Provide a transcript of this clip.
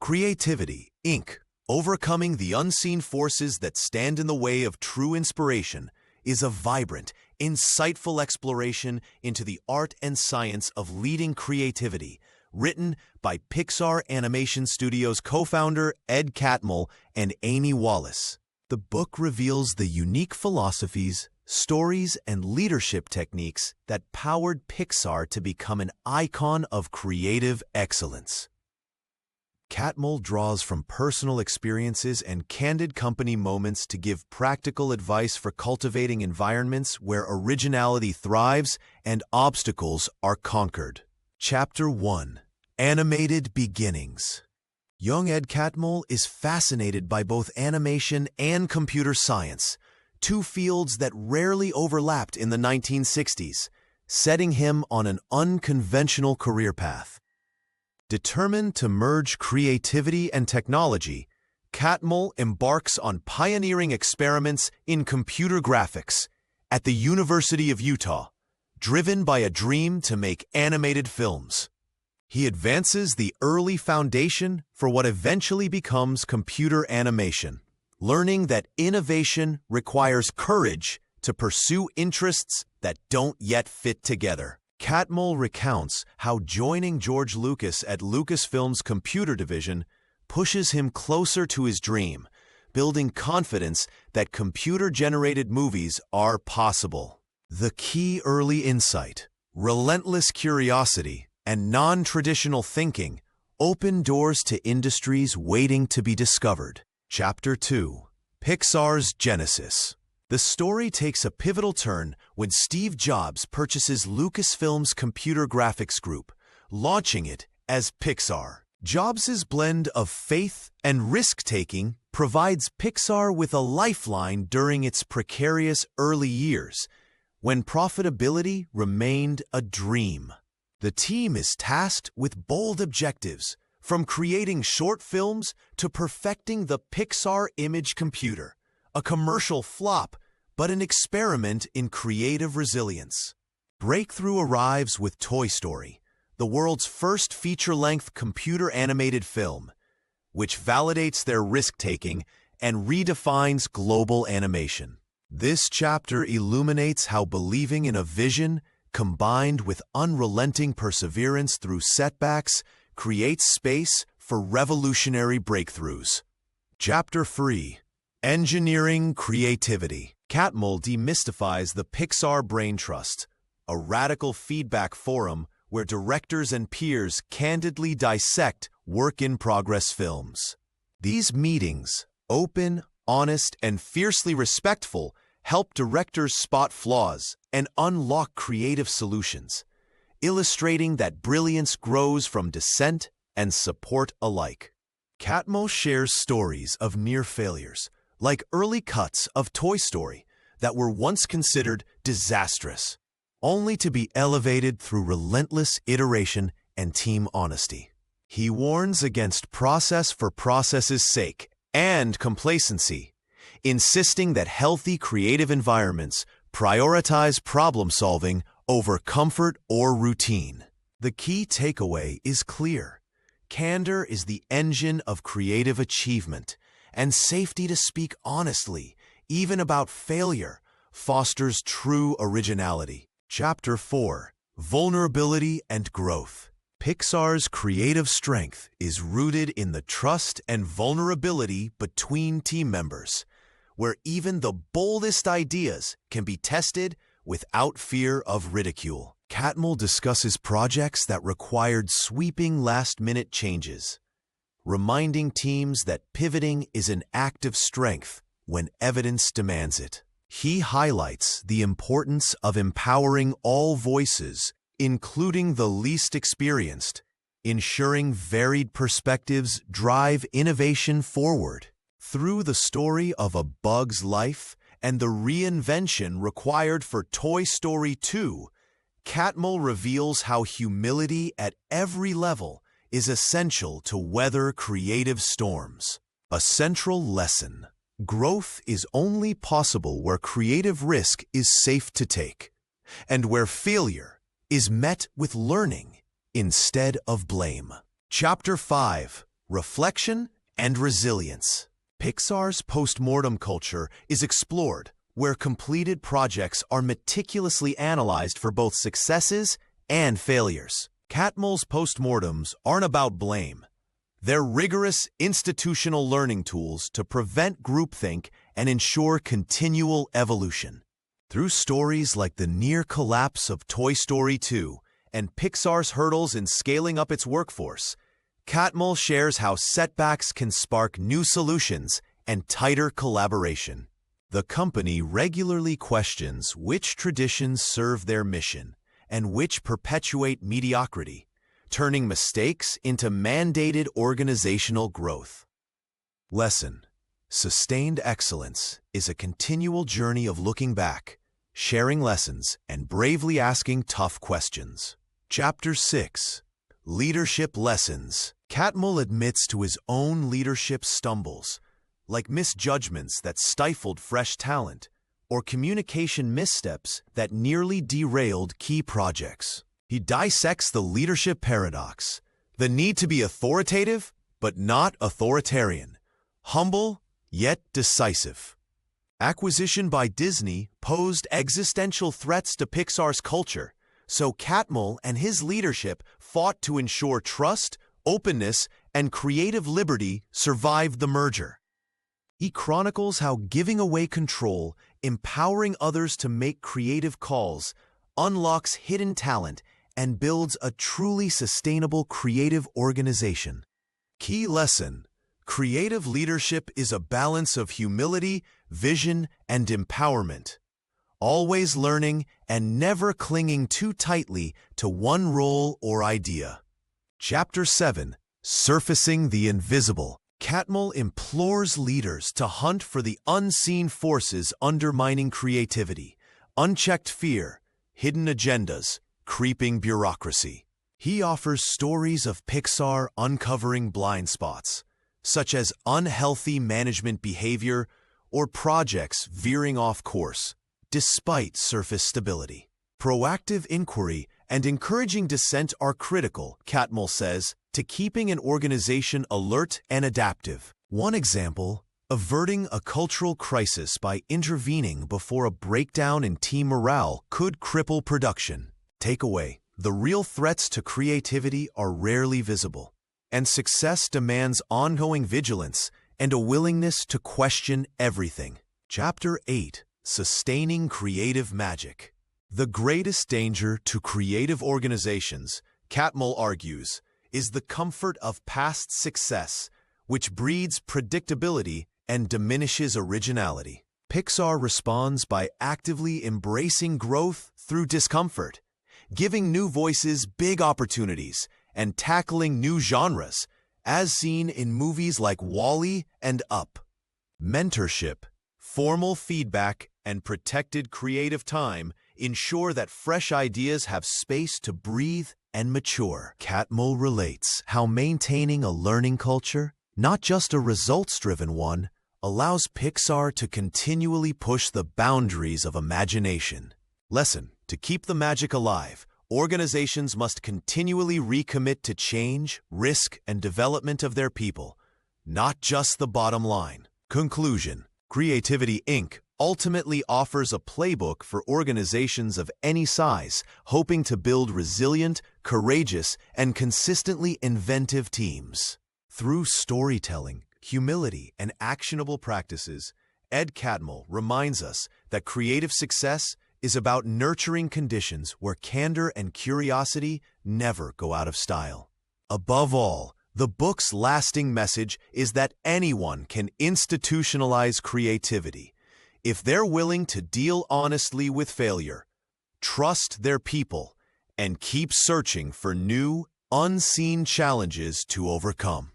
Creativity, Inc., Overcoming the Unseen Forces That Stand in the Way of True Inspiration, is a vibrant, insightful exploration into the art and science of leading creativity, written by Pixar Animation Studios co-founder Ed Catmull and Amy Wallace. The book reveals the unique philosophies, stories, and leadership techniques that powered Pixar to become an icon of creative excellence. Catmull draws from personal experiences and candid company moments to give practical advice for cultivating environments where originality thrives and obstacles are conquered. Chapter 1: Animated Beginnings. Young Ed Catmull is fascinated by both animation and computer science, two fields that rarely overlapped in the 1960s, setting him on an unconventional career path. Determined to merge creativity and technology, Catmull embarks on pioneering experiments in computer graphics at the University of Utah, driven by a dream to make animated films. He advances the early foundation for what eventually becomes computer animation, learning that innovation requires courage to pursue interests that don't yet fit together. Catmull recounts how joining George Lucas at Lucasfilm's computer division pushes him closer to his dream, building confidence that computer-generated movies are possible. The key early insight, relentless curiosity, and non-traditional thinking open doors to industries waiting to be discovered. Chapter 2: Pixar's Genesis. The story takes a pivotal turn when Steve Jobs purchases Lucasfilm's computer graphics group, launching it as Pixar. Jobs' blend of faith and risk-taking provides Pixar with a lifeline during its precarious early years, when profitability remained a dream. The team is tasked with bold objectives, from creating short films to perfecting the Pixar image computer, a commercial flop, but an experiment in creative resilience. Breakthrough arrives with Toy Story, the world's first feature-length computer-animated film, which validates their risk-taking and redefines global animation. This chapter illuminates how believing in a vision, combined with unrelenting perseverance through setbacks, creates space for revolutionary breakthroughs. Chapter 3: Engineering Creativity. Catmull demystifies the Pixar Brain Trust, a radical feedback forum where directors and peers candidly dissect work-in-progress films. These meetings, open, honest, and fiercely respectful, help directors spot flaws and unlock creative solutions, illustrating that brilliance grows from dissent and support alike. Catmull shares stories of near failures, like early cuts of Toy Story that were once considered disastrous, only to be elevated through relentless iteration and team honesty. He warns against process for process's sake and complacency, insisting that healthy creative environments prioritize problem-solving over comfort or routine. The key takeaway is clear. Candor is the engine of creative achievement, and safety to speak honestly, even about failure, fosters true originality. Chapter 4: Vulnerability and Growth. Pixar's creative strength is rooted in the trust and vulnerability between team members, where even the boldest ideas can be tested without fear of ridicule. Catmull discusses projects that required sweeping last-minute changes, reminding teams that pivoting is an act of strength when evidence demands it. He highlights the importance of empowering all voices, including the least experienced, ensuring varied perspectives drive innovation forward. Through the story of a bug's life and the reinvention required for Toy Story 2, Catmull reveals how humility at every level is essential to weather creative storms. A central lesson: growth is only possible where creative risk is safe to take, and where failure is met with learning instead of blame. Chapter 5: reflection, and resilience. Pixar's postmortem culture is explored, where completed projects are meticulously analyzed for both successes and failures. Catmull's postmortems aren't about blame. They're rigorous institutional learning tools to prevent groupthink and ensure continual evolution. Through stories like the near collapse of Toy Story 2 and Pixar's hurdles in scaling up its workforce, Catmull shares how setbacks can spark new solutions and tighter collaboration. The company regularly questions which traditions serve their mission and which perpetuate mediocrity, turning mistakes into mandated organizational growth. Lesson: sustained excellence is a continual journey of looking back, sharing lessons, and bravely asking tough questions. Chapter 6: Leadership Lessons. Catmull admits to his own leadership stumbles, like misjudgments that stifled fresh talent, or communication missteps that nearly derailed key projects. He dissects the leadership paradox, the need to be authoritative but not authoritarian, humble yet decisive. Acquisition by Disney posed existential threats to Pixar's culture, so Catmull and his leadership fought to ensure trust, openness, and creative liberty survived the merger. He chronicles how giving away control, empowering others to make creative calls, unlocks hidden talent and builds a truly sustainable creative organization. Key lesson: creative leadership is a balance of humility, vision, and empowerment, always learning and never clinging too tightly to one role or idea. Chapter 7: Surfacing the Invisible. Catmull implores leaders to hunt for the unseen forces undermining creativity, unchecked fear, hidden agendas, creeping bureaucracy. He offers stories of Pixar uncovering blind spots, such as unhealthy management behavior or projects veering off course, despite surface stability. Proactive inquiry and encouraging dissent are critical, Catmull says, to keeping an organization alert and adaptive. One example: averting a cultural crisis by intervening before a breakdown in team morale could cripple production. Takeaway: the real threats to creativity are rarely visible, and success demands ongoing vigilance and a willingness to question everything. Chapter 8: Sustaining Creative Magic. The greatest danger to creative organizations, Catmull argues, is the comfort of past success, which breeds predictability and diminishes originality. Pixar responds by actively embracing growth through discomfort, giving new voices big opportunities, and tackling new genres, as seen in movies like WALL-E and Up. Mentorship, formal feedback, and protected creative time ensure that fresh ideas have space to breathe and mature. Catmull relates how maintaining a learning culture, not just a results-driven one, allows Pixar to continually push the boundaries of imagination. Lesson: to keep the magic alive, organizations must continually recommit to change, risk, and development of their people, not just the bottom line. Conclusion: Creativity Inc. ultimately offers a playbook for organizations of any size, hoping to build resilient, courageous, and consistently inventive teams. Through storytelling, humility, and actionable practices, Ed Catmull reminds us that creative success is about nurturing conditions where candor and curiosity never go out of style. Above all, the book's lasting message is that anyone can institutionalize creativity if they're willing to deal honestly with failure, trust their people, and keep searching for new, unseen challenges to overcome.